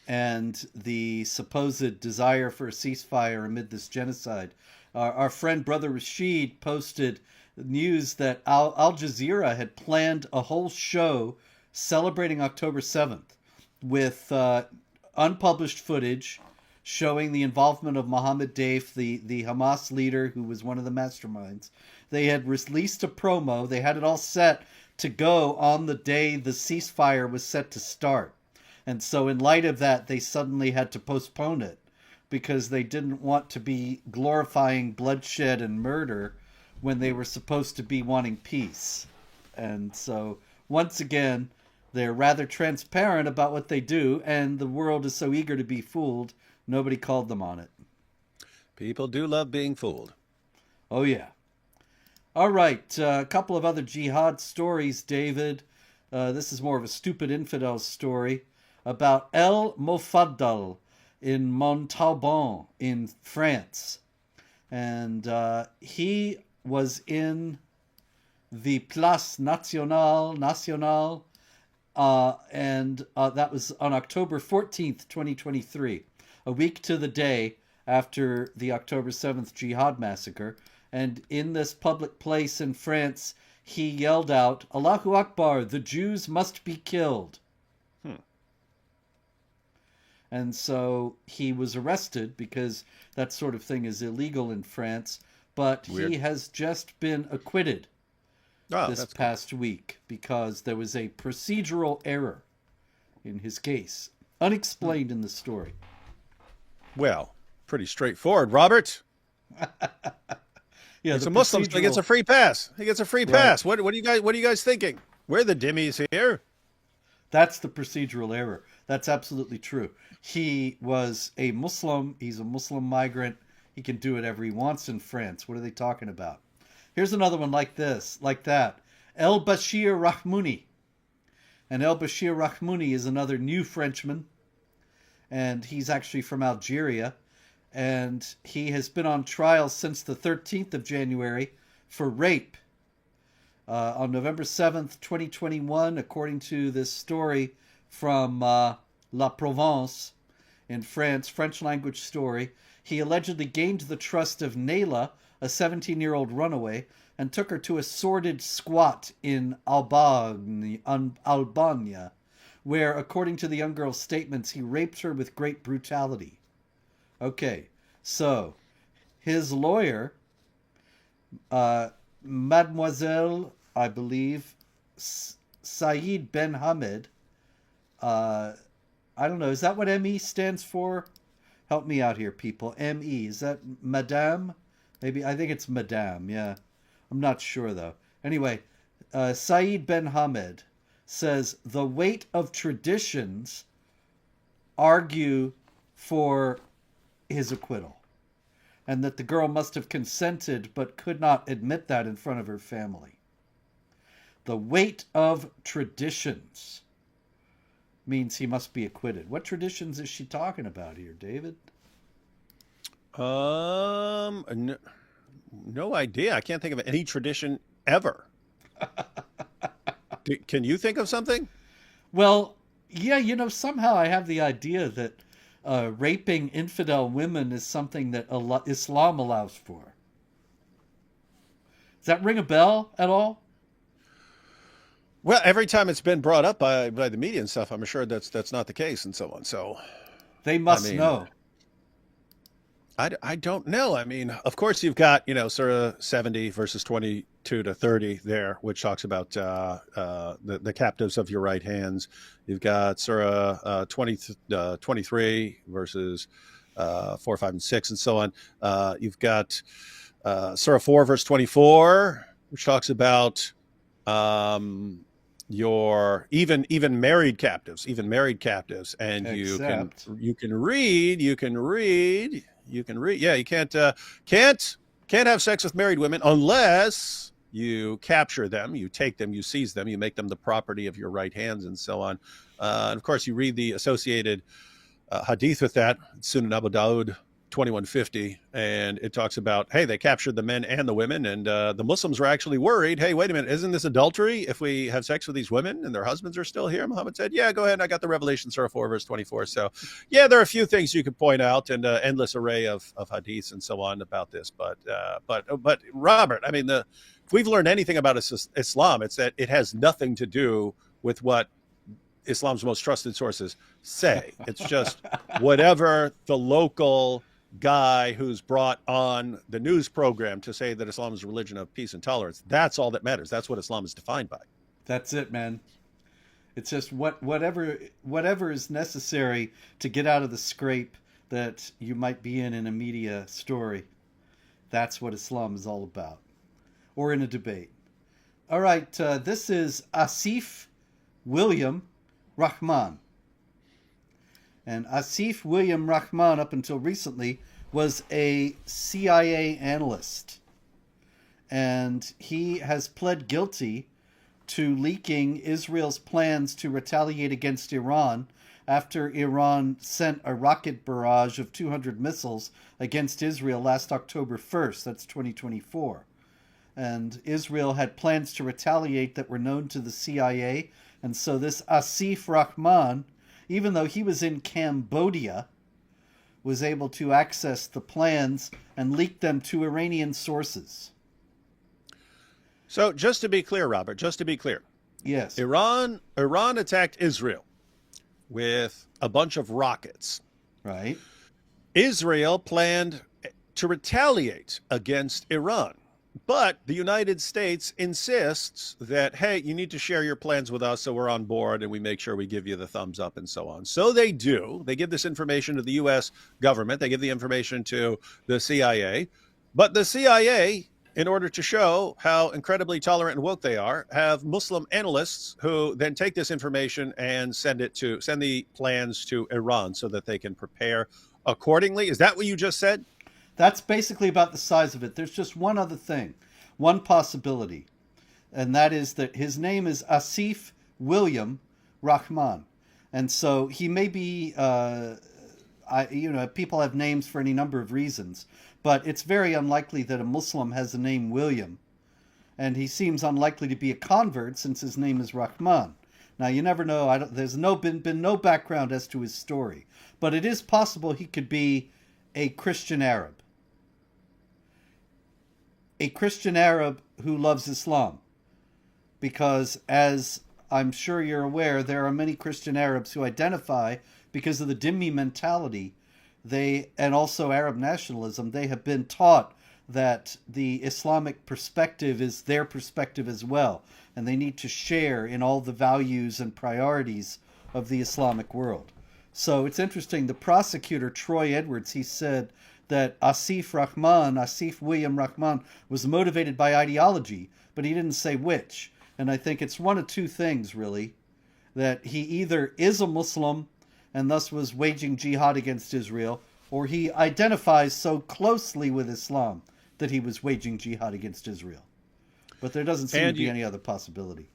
and the supposed desire for a ceasefire amid this genocide. Our friend Brother Rashid posted news that Al Jazeera had planned a whole show celebrating October 7th with unpublished footage showing the involvement of Mohammed Deif, the Hamas leader who was one of the masterminds. They had released a promo. They had it all set to go on the day the ceasefire was set to start. And so in light of that, they suddenly had to postpone it because they didn't want to be glorifying bloodshed and murder when they were supposed to be wanting peace. And so once again, they're rather transparent about what they do, and the world is so eager to be fooled, nobody called them on it.
People do love being fooled.
Oh, yeah. All right, a couple of other jihad stories, David. This is more of a stupid infidel story about El Mofaddal in Montauban in France. And he was in the Place Nationale, and that was on October 14th, 2023, a week to the day after the October 7th Jihad massacre. And in this public place in France, he yelled out, "Allahu Akbar, the Jews must be killed." And so he was arrested because that sort of thing is illegal in France. But
Weird.
he has just been acquitted this past week because there was a procedural error in his case, unexplained in the story.
Well, pretty straightforward, Robert.
Yeah,
He's a Muslim, so he gets a free pass. He gets a free pass. What are you guys thinking? We're the dimmies here.
That's the procedural error. That's absolutely true. He was a Muslim. He's a Muslim migrant. He can do whatever he wants in France. What are they talking about? Here's another one like that. El Bashir Rahmouni. And El Bashir Rahmouni is another new Frenchman. And he's actually from Algeria. And he has been on trial since the 13th of January for rape. On November 7th, 2021, according to this story from La Provence in France, French language story, he allegedly gained the trust of Nayla, a 17-year-old runaway, and took her to a sordid squat in Albania, where, according to the young girl's statements, he raped her with great brutality. Okay, so his lawyer, Mademoiselle, I believe, Saeed Ben Hamed, I don't know, is that what ME stands for? Help me out here, people. ME, is that Madame? Maybe, I think it's Madame, yeah. I'm not sure, though. Anyway, Saeed Ben Hamed says the weight of traditions argue for his acquittal, and that the girl must have consented but could not admit that in front of her family. The weight of traditions means he must be acquitted. What traditions is she talking about here, David?
No idea. I can't think of any tradition ever. Can you think of something?
Well, yeah, somehow I have the idea that raping infidel women is something that Islam allows for. Does that ring a bell at all?
Well, every time it's been brought up by the media and stuff, I'm sure that's not the case and so on. So
they must know.
I don't know. I mean, of course, you've got, Surah 70 verses 22 to 30 there, which talks about the captives of your right hands. You've got Surah 23 verses 4, 5, and 6, and so on. You've got Surah 4 verse 24, which talks about your even married captives, and
Except,
you can read. Yeah, you can't have sex with married women unless you capture them, you take them, you seize them, you make them the property of your right hands, and so on. And of course, you read the associated hadith with that, Sunan Abu Dawud 2150, and it talks about, hey, they captured the men and the women, and the Muslims were actually worried. Hey, wait a minute, isn't this adultery if we have sex with these women and their husbands are still here? Muhammad said, yeah, go ahead. I got the Revelation Surah 4 verse 24. So yeah, there are a few things you could point out, and endless array of hadiths and so on about this. But Robert, I mean, if we've learned anything about Islam, it's that it has nothing to do with what Islam's most trusted sources say. It's just whatever the local guy who's brought on the news program to say that Islam is a religion of peace and tolerance. That's all that matters. That's what Islam is defined by.
that's it, man. It's just whatever is necessary to get out of the scrape that you might be in a media story. That's what Islam is all about, or in a debate. All right, this is Asif William Rahman. And Asif William Rahman, up until recently, was a CIA analyst. And he has pled guilty to leaking Israel's plans to retaliate against Iran after Iran sent a rocket barrage of 200 missiles against Israel last October 1st. That's 2024. And Israel had plans to retaliate that were known to the CIA. And so this Asif Rahman, even though he was in Cambodia, was able to access the plans and leak them to Iranian sources.
So just to be clear, Robert,
Yes.
Iran attacked Israel with a bunch of rockets.
Right.
Israel planned to retaliate against Iran. But the United States insists that, hey, you need to share your plans with us so we're on board and we make sure we give you the thumbs up and so on. So they do. They give this information to the U.S. government. They give the information to the CIA. But the CIA, in order to show how incredibly tolerant and woke they are, have Muslim analysts who then take this information and send the plans to Iran so that they can prepare accordingly. Is that what you just said?
That's basically about the size of it. There's just one other thing, one possibility, and that is that his name is Asif William Rahman. And so he may be, people have names for any number of reasons, but it's very unlikely that a Muslim has the name William. And he seems unlikely to be a convert since his name is Rahman. Now, you never know. There's been no background as to his story. But it is possible he could be a Christian Arab. A Christian Arab who loves Islam. Because, as I'm sure you're aware, there are many Christian Arabs who identify, because of the dhimmi mentality, and also Arab nationalism, they have been taught that the Islamic perspective is their perspective as well. And they need to share in all the values and priorities of the Islamic world. So it's interesting. The prosecutor, Troy Edwards, he said that Asif William Rahman, was motivated by ideology, but he didn't say which. And I think it's one of two things, really. That he either is a Muslim and thus was waging jihad against Israel, or he identifies so closely with Islam that he was waging jihad against Israel. But there doesn't seem to be any other possibility.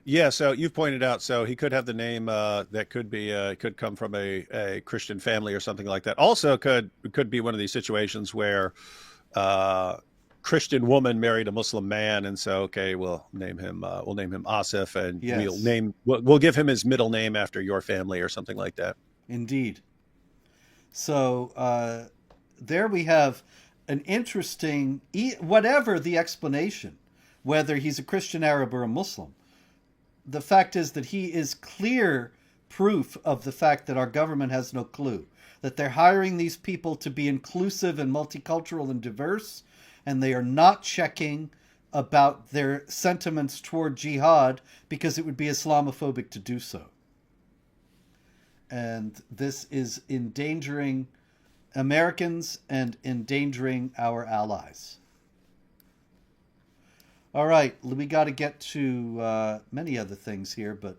Yeah, so you've pointed out, so he could have the name that could come from a Christian family or something like that. Also, could be one of these situations where Christian woman married a Muslim man, and so we'll name him Asif, and
yes.
we'll give him his middle name after your family or something like that.
Indeed. So there we have an interesting, whatever the explanation, whether he's a Christian Arab or a Muslim. The fact is that he is clear proof of the fact that our government has no clue, that they're hiring these people to be inclusive and multicultural and diverse, and they are not checking about their sentiments toward jihad because it would be Islamophobic to do so. And this is endangering Americans and endangering our allies. All right, we got to get to many other things here, but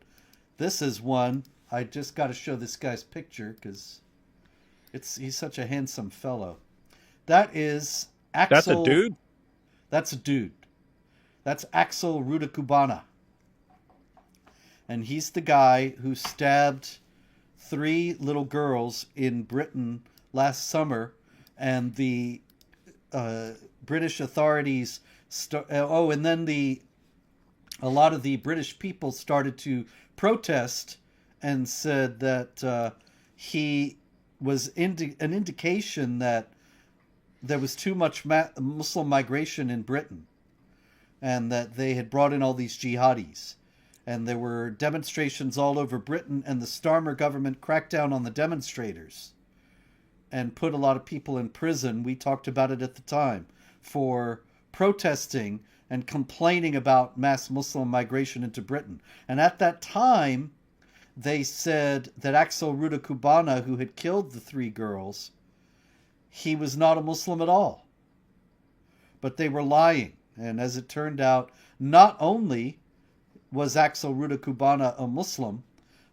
this is one. I just got to show this guy's picture because he's such a handsome fellow. That is Axel.
That's a dude?
That's a dude. That's Axel Rudakubana. And he's the guy who stabbed 3 little girls in Britain last summer, and the British authorities and then a lot of the British people started to protest and said that he was an indication that there was too much Muslim migration in Britain, and that they had brought in all these jihadis. And there were demonstrations all over Britain, and the Starmer government cracked down on the demonstrators and put a lot of people in prison. We talked about it at the time, for protesting and complaining about mass Muslim migration into Britain. And at that time, they said that Axel Rudakubana, who had killed the 3 girls, he was not a Muslim at all. But they were lying. And as it turned out, not only was Axel Rudakubana a Muslim,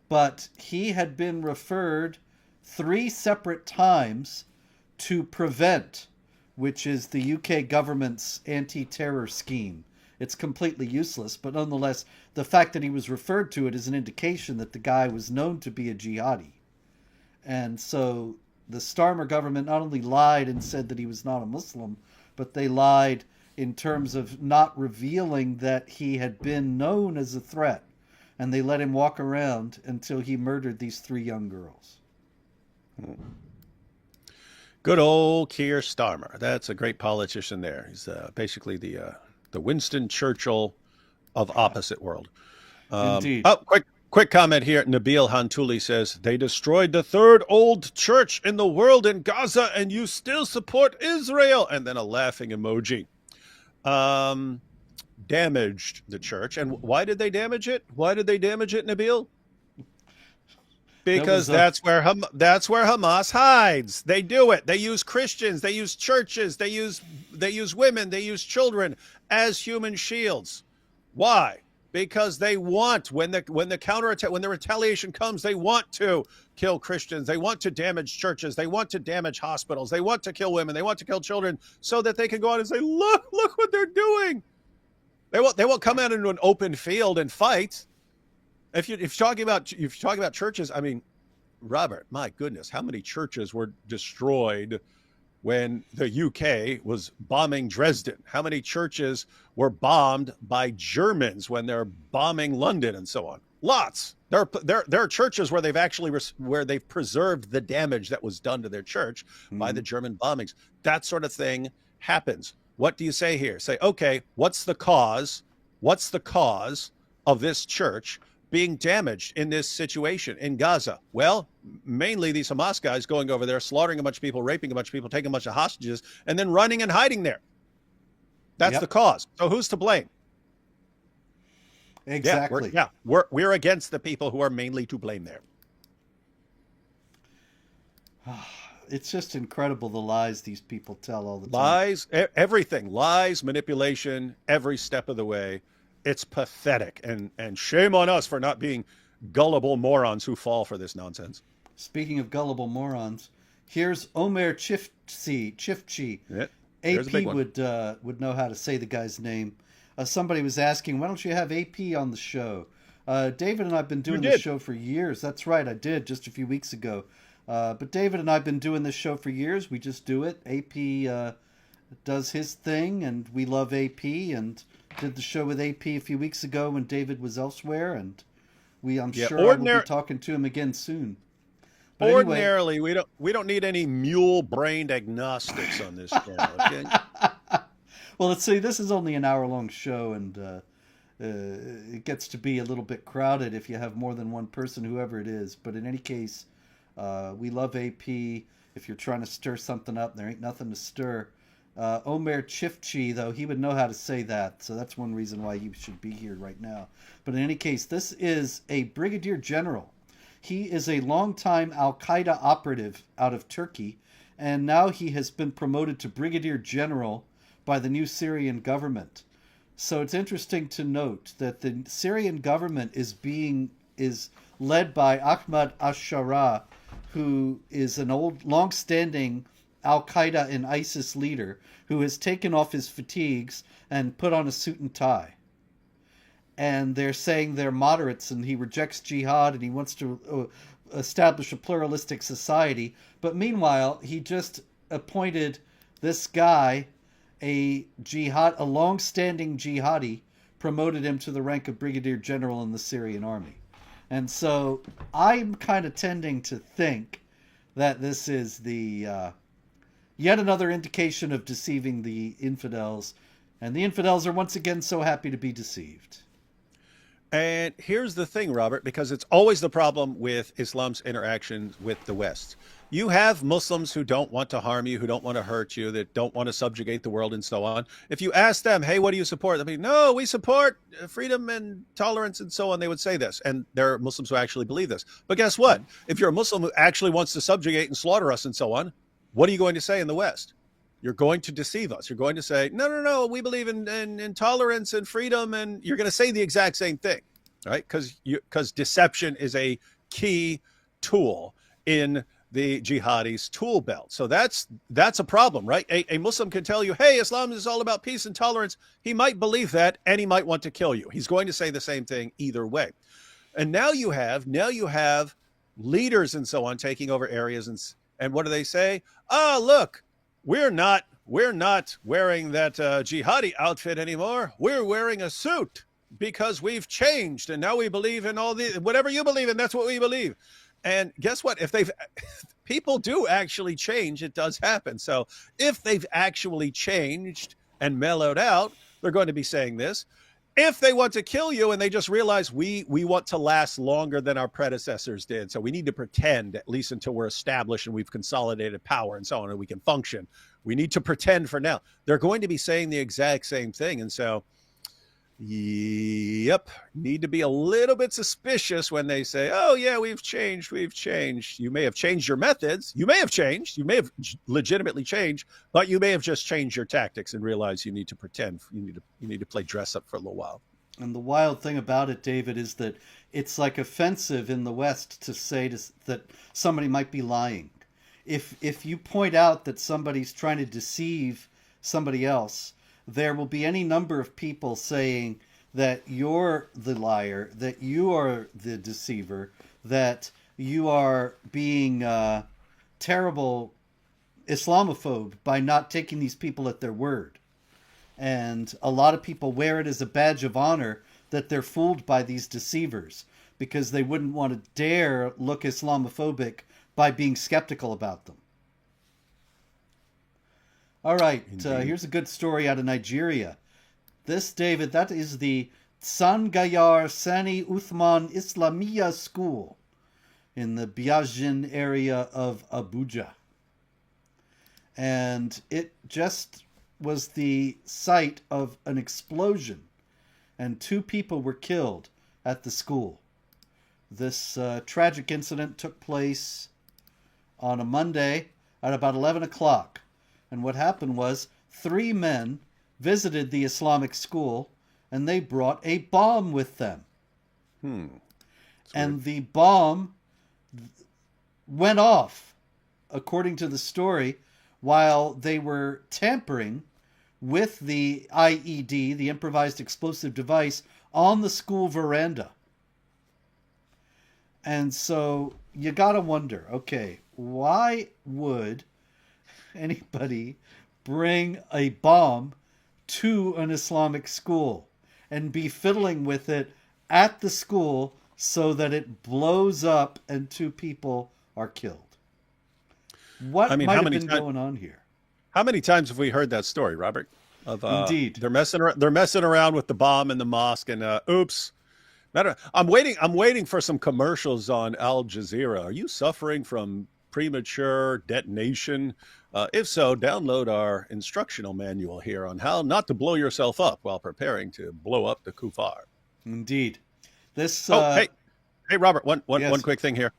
but he had been referred 3 separate times to PREVENT, which is the UK government's anti-terror scheme. It's completely useless, but nonetheless, the fact that he was referred to it is an indication that the guy was known to be a jihadi. And so the Starmer government not only lied and said that he was not a Muslim, but they lied in terms of not revealing that he had been known as a threat. And they let him walk around until he murdered these 3 young girls.
Good old Keir Starmer. That's a great politician there. He's basically the Winston Churchill of opposite world.
Indeed.
Oh, quick comment here. Nabil Hantuli says, they destroyed the 3rd old church in the world in Gaza, and you still support Israel. And then a laughing emoji. Damaged the church. And why did they damage it? Why did they damage it, Nabil? Because that's where Hamas hides. They do it. They use Christians. They use churches. They use women. They use children as human shields. Why? Because they want, when the counterattack, when the retaliation comes, they want to kill Christians. They want to damage churches. They want to damage hospitals. They want to kill women. They want to kill children, so that they can go out and say, look what they're doing. They won't come out into an open field and fight. If you're talking about churches, I mean, Robert, my goodness, how many churches were destroyed when the UK was bombing Dresden? How many churches were bombed by Germans when they're bombing London and so on? Lots. There are churches where they've preserved the damage that was done to their church by the German bombings. That sort of thing happens. What do you say here? Say, okay, what's the cause? What's the cause of this church being damaged in this situation in Gaza? Well, mainly these Hamas guys going over there, slaughtering a bunch of people, raping a bunch of people, taking a bunch of hostages, and then running and hiding there. That's the cause. So who's to blame?
Exactly.
We're against the people who are mainly to blame there.
It's just incredible, the lies these people tell all the time.
Lies, everything. Lies, manipulation, every step of the way. It's pathetic, and shame on us for not being gullible morons who fall for this nonsense.
Speaking of gullible morons, here's Omer Chifchi.
Yeah,
AP would know how to say the guy's name. Somebody was asking, why don't you have AP on the show? David and I have been doing this show for years. That's right, I did just a few weeks ago. But David and I have been doing this show for years. We just do it. AP does his thing, and we love AP, and did the show with AP a few weeks ago when David was elsewhere, and I'm sure I will be talking to him again soon. But
ordinarily, anyway, we don't need any mule-brained agnostics on this channel. Okay?
Well, let's see. This is only an hour-long show, and it gets to be a little bit crowded if you have more than one person, whoever it is. But in any case, We love AP. If you're trying to stir something up, there ain't nothing to stir. Omer Chifchi, though, he would know how to say that, so that's one reason why he should be here right now. But in any case, this is a brigadier general. He is a longtime Al-Qaeda operative out of Turkey, and now he has been promoted to brigadier general by the new Syrian government. So it's interesting to note that the Syrian government is led by Ahmad al-Shara, who is an old, long-standing Al-Qaeda and ISIS leader who has taken off his fatigues and put on a suit and tie. And they're saying they're moderates and he rejects jihad and he wants to establish a pluralistic society. But meanwhile, he just appointed this guy, a long-standing jihadi, promoted him to the rank of brigadier general in the Syrian army. And so I'm kind of tending to think that this is the yet another indication of deceiving the infidels. And the infidels are once again so happy to be deceived.
And here's the thing, Robert, because it's always the problem with Islam's interactions with the West. You have Muslims who don't want to harm you, who don't want to hurt you, that don't want to subjugate the world and so on. If you ask them, hey, what do you support? They'll be, no, we support freedom and tolerance and so on. They would say this. And there are Muslims who actually believe this. But guess what? If you're a Muslim who actually wants to subjugate and slaughter us and so on, what are you going to say in the West? You're going to deceive us. You're going to say, no, we believe in tolerance and freedom. And you're going to say the exact same thing, right? Because deception is a key tool in the jihadis' tool belt. So that's a problem, right? A Muslim can tell you, hey, Islam is all about peace and tolerance. He might believe that, and he might want to kill you. He's going to say the same thing either way. And now you have leaders and so on taking over areas, and what do they say? Oh, look, we're not wearing that jihadi outfit anymore. We're wearing a suit because we've changed, and now we believe in all the whatever you believe in. That's what we believe. And guess what? If people do actually change, it does happen. So if they've actually changed and mellowed out, they're going to be saying this. If they want to kill you and they just realize we want to last longer than our predecessors did, so we need to pretend, at least until we're established and we've consolidated power and so on, and we can function, we need to pretend for now. They're going to be saying the exact same thing. And so, yep, need to be a little bit suspicious when they say, oh, yeah, we've changed. You may have changed your methods. You may have changed. You may have legitimately changed, but you may have just changed your tactics and realized you need to pretend. You need to play dress up for a little while.
And the wild thing about it, David, is that it's like offensive in the West to say that somebody might be lying. If you point out that somebody's trying to deceive somebody else, there will be any number of people saying that you're the liar, that you are the deceiver, that you are being terrible Islamophobe by not taking these people at their word. And a lot of people wear it as a badge of honor that they're fooled by these deceivers because they wouldn't want to dare look Islamophobic by being skeptical about them. All right, here's a good story out of Nigeria. This, David, that is the Sangayar Sani Uthman Islamiyya School in the Biajin area of Abuja. And it just was the site of an explosion, and 2 people were killed at the school. This tragic incident took place on a Monday at about 11 o'clock. And what happened was 3 men visited the Islamic school and they brought a bomb with them. And the bomb went off, according to the story, while they were tampering with the IED, the improvised explosive device, on the school veranda. And so you gotta wonder, okay, why would anybody bring a bomb to an Islamic school and be fiddling with it at the school so that it blows up and 2 people are killed? What might have been going on here?
How many times have we heard that story, Robert?
Indeed.
They're messing around with the bomb in the mosque, and oops, I'm waiting for some commercials on Al Jazeera. Are you suffering from premature detonation? If so, download our instructional manual here on how not to blow yourself up while preparing to blow up the kuffar.
Indeed. This.
Oh, hey, Robert. One
Yes.
quick thing here.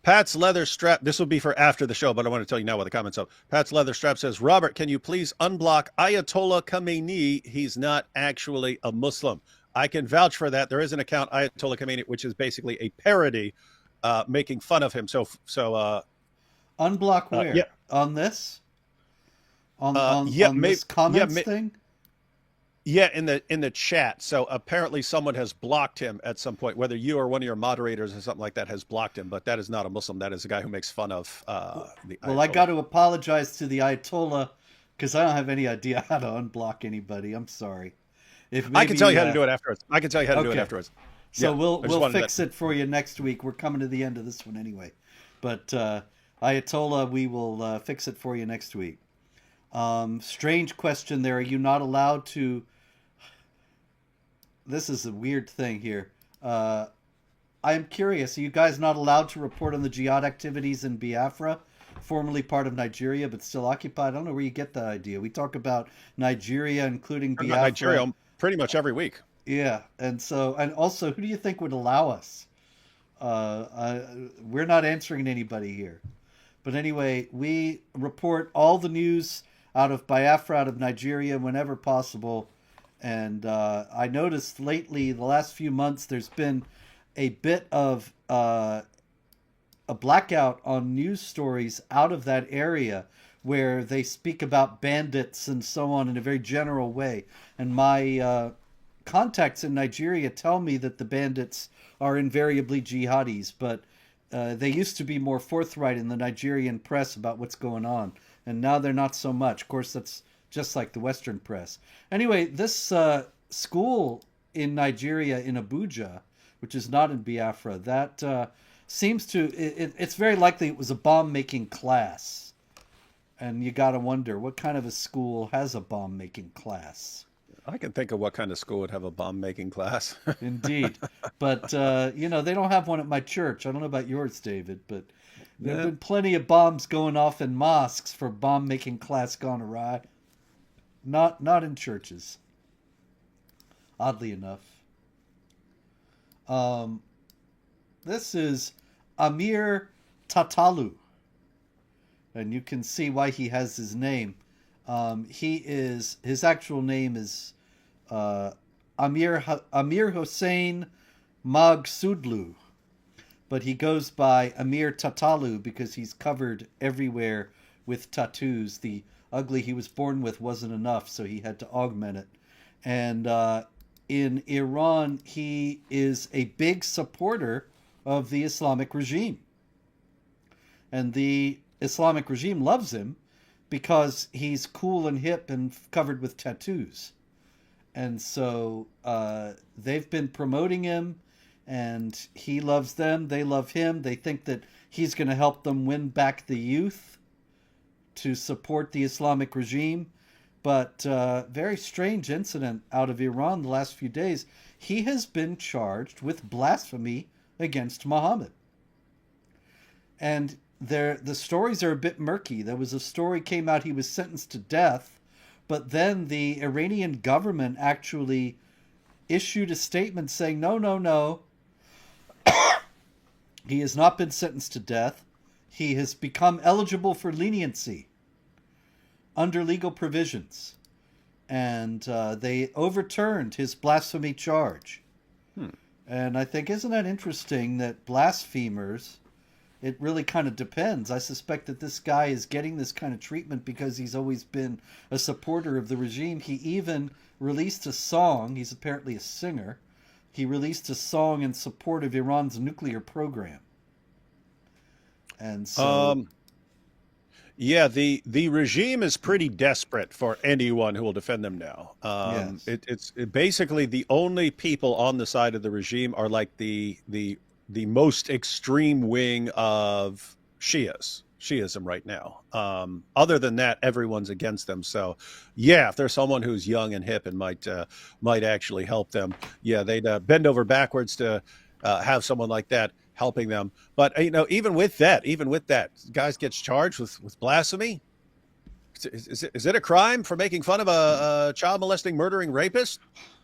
Pat's leather strap. This will be for after the show, but I want to tell you now what the comments are. Pat's leather strap says, Robert, can you please unblock Ayatollah Khamenei? He's not actually a Muslim. I can vouch for that. There is an account, Ayatollah Khamenei, which is basically a parody making fun of him. So
unblock where?
Yeah.
On this? On this comments thing?
Yeah, in the chat. So apparently someone has blocked him at some point, whether you or one of your moderators or something like that has blocked him. But that is not a Muslim. That is a guy who makes fun of the Ayatollah.
Well, I got to apologize to the Ayatollah because I don't have any idea how to unblock anybody. I'm sorry.
I can tell you how to do it afterwards. I can tell you how to do it afterwards.
So yeah, we'll fix it for you next week. We're coming to the end of this one anyway. But Ayatollah, we will fix it for you next week. Strange question there. Are you not allowed to... This is a weird thing here. I am curious. Are you guys not allowed to report on the jihad activities in Biafra, formerly part of Nigeria but still occupied? I don't know where you get that idea. We talk about Nigeria, including Biafra.
Nigeria pretty much every week.
Yeah, and also, who do you think would allow us? We're not answering anybody here. But anyway, we report all the news out of Biafra, out of Nigeria, whenever possible. And I noticed lately, the last few months, there's been a bit of a blackout on news stories out of that area where they speak about bandits and so on in a very general way. And my contacts in Nigeria tell me that the bandits are invariably jihadis, but they used to be more forthright in the Nigerian press about what's going on. And now they're not so much. Of course, that's just like the Western press. Anyway, this school in Nigeria, in Abuja, which is not in Biafra, that seems to... It's very likely it was a bomb-making class. And you got to wonder, what kind of a school has a bomb-making class?
I can think of what kind of school would have a bomb-making class.
Indeed. But, they don't have one at my church. I don't know about yours, David, but there have been plenty of bombs going off in mosques for bomb-making class gone awry. Not in churches. Oddly enough. This is Amir Tatalu. And you can see why he has his name. His actual name is Amir Hossein Magsudlu. But he goes by Amir Tatalu because he's covered everywhere with tattoos. The ugly he was born with wasn't enough, so he had to augment it. And in Iran, he is a big supporter of the Islamic regime. And the Islamic regime loves him because he's cool and hip and covered with tattoos. And so they've been promoting him, and he loves them. They love him. They think that he's going to help them win back the youth to support the Islamic regime. But very strange incident out of Iran the last few days. He has been charged with blasphemy against Muhammad. And the stories are a bit murky. There was a story came out he was sentenced to death, but then the Iranian government actually issued a statement saying, no, he has not been sentenced to death. He has become eligible for leniency under legal provisions. And they overturned his blasphemy charge. And I think, isn't that interesting that blasphemers... It really kind of depends. I suspect that this guy is getting this kind of treatment because he's always been a supporter of the regime. He even released a song. He's apparently a singer. He released a song in support of Iran's nuclear program. And so...
yeah, the regime is pretty desperate for anyone who will defend them now.
Yes.
It's basically the only people on the side of the regime are like the most extreme wing of Shias. Shiism right now. Other than that, everyone's against them. So, yeah, if there's someone who's young and hip and might actually help them, yeah, they'd bend over backwards to have someone like that helping them. But even with that, guys gets charged with blasphemy. Is it a crime for making fun of a child molesting, murdering rapist?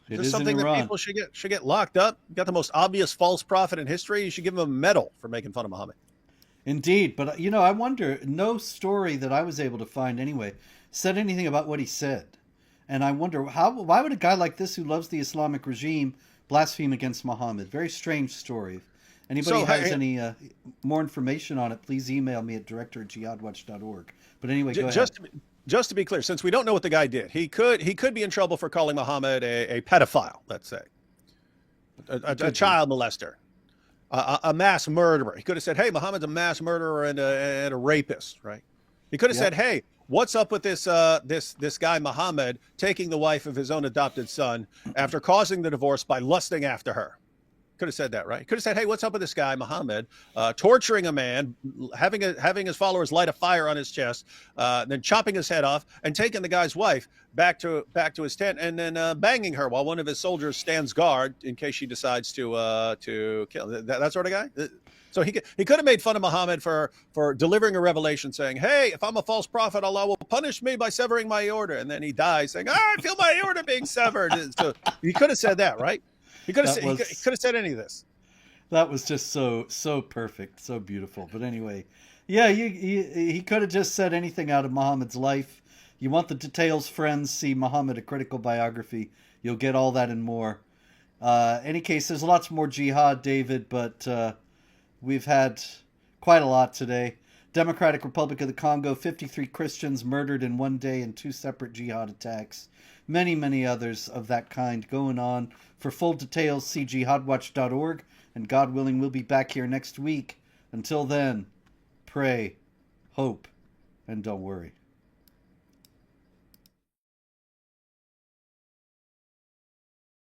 Is this something that people should get locked up? You got the most obvious false prophet in history. You should give him a medal for making fun of Muhammad.
Indeed, but I wonder. No story that I was able to find anyway said anything about what he said, and I wonder why would a guy like this who loves the Islamic regime blaspheme against Muhammad? Very strange story. If anybody has any more information on it, please email me at director@jihadwatch.org. But anyway, go ahead.
Just to be clear, since we don't know what the guy did, he could be in trouble for calling Muhammad a pedophile, let's say, a child molester, a mass murderer. He could have said, "Hey, Muhammad's a mass murderer and a rapist," right? He could have said, "Hey, what's up with this guy Muhammad taking the wife of his own adopted son after causing the divorce by lusting after her?" Could have said that, right? Could have said, "Hey, what's up with this guy Muhammad torturing a man, having his followers light a fire on his chest, then chopping his head off and taking the guy's wife back to his tent and then banging her while one of his soldiers stands guard in case she decides to kill that sort of guy." So he could have made fun of Muhammad for delivering a revelation saying, "Hey, if I'm a false prophet, Allah will punish me by severing my aorta," and then he dies saying, "I feel my aorta being severed." So he could have said that, right? He could have said any of this.
That was just so perfect, so beautiful. But anyway, yeah, he could have just said anything out of Muhammad's life. You want the details, friends? See Muhammad, A Critical Biography. You'll get all that and more. Any case, there's lots more jihad, David, but we've had quite a lot today. Democratic Republic of the Congo, 53 Christians murdered in one day in 2 separate jihad attacks. Many, many others of that kind going on. For full details, see jihadwatch.org, and God willing, we'll be back here next week. Until then, pray, hope, and don't worry.